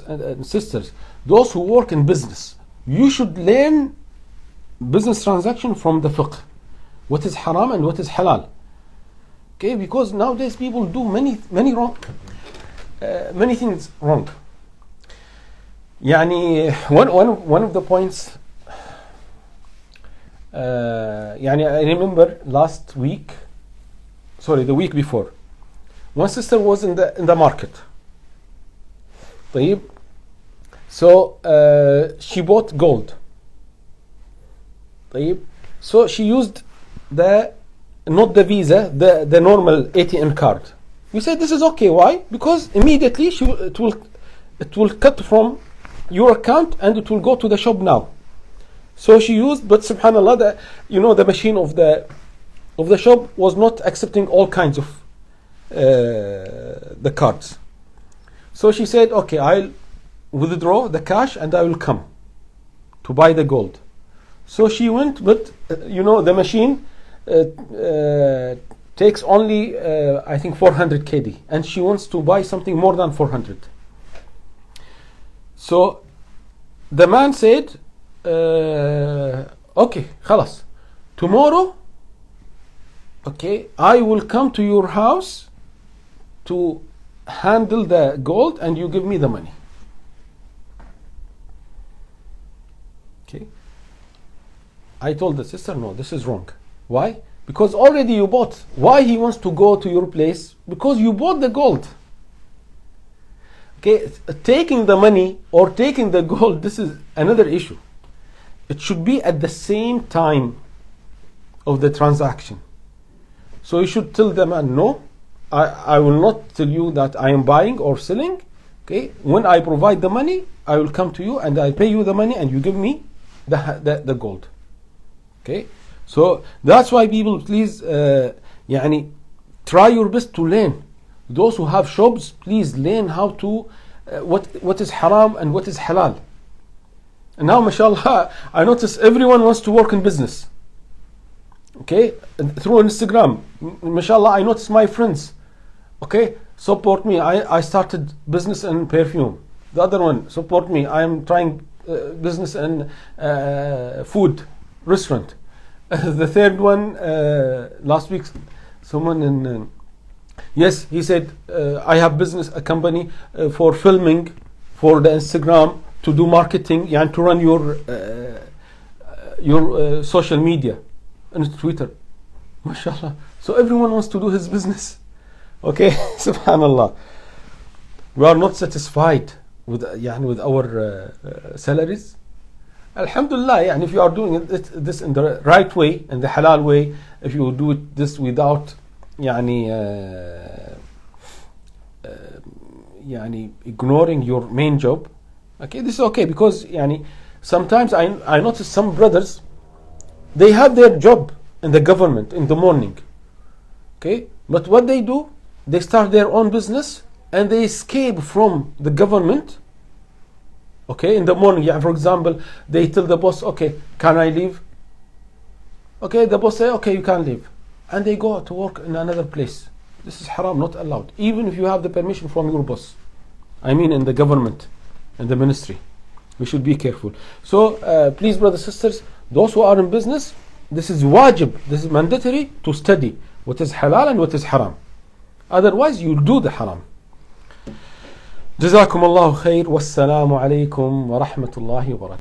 and sisters, those who work in business, you should learn business transaction from the fiqh. What is haram and what is halal. Okay, because nowadays people do many things wrong. يعني one of the points, يعني I remember the week before, one sister was in the market. طيب. So she bought gold. طيب. So she used not the Visa, the normal ATM card. We said this is okay. Why? Because immediately it will cut from your account and it will go to the shop now. So she used, but subhanallah, the machine of the shop was not accepting all kinds of the cards. So she said, okay, I'll withdraw the cash and I will come to buy the gold. So she went, but the machine takes only I think 400 KD, and she wants to buy something more than 400. So the man said, okay, خلاص, tomorrow, okay, I will come to your house to handle the gold and you give me the money. Okay. I told the sister, no, this is wrong. Why? Because already you bought. Why he wants to go to your place? Because you bought the gold. Okay, taking the money or taking the gold, this is another issue. It should be at the same time of the transaction. So you should tell the man, no, I will not tell you that I am buying or selling. Okay, when I provide the money, I will come to you and I pay you the money and you give me the gold. Okay, so that's why people, please, try your best to learn. Those who have shops, please learn how to what is haram and what is halal. And now, mashallah, I notice everyone wants to work in business. Okay, through Instagram, mashallah, I notice my friends. Okay, support me. I started business in perfume. The other one, support me. I am trying business in food restaurant. The third one, last week, someone in yes, he said, I have a company for filming for the Instagram, to do marketing and to run your social media and Twitter. MashaAllah. So everyone wants to do his business. Okay, subhanallah. We are not satisfied with our salaries. Alhamdulillah, if you are doing this in the right way, in the halal way, if you do this without ignoring your main job, okay, this is okay, because sometimes I notice some brothers, they have their job in the government in the morning, okay, but what they do, they start their own business and they escape from the government. Okay, in the morning, for example, they tell the boss, okay, can I leave? Okay, the boss say, okay, you can leave, and they go to work in another place. This is haram, not allowed, even if you have the permission from your boss. I mean, in the government, in the ministry, we should be careful. So please, brothers and sisters, those who are in business, this is wajib, this is mandatory to study what is halal and what is haram. Otherwise, you'll do the haram. جزاكم الله خير والسلام عليكم ورحمة الله وبركاته.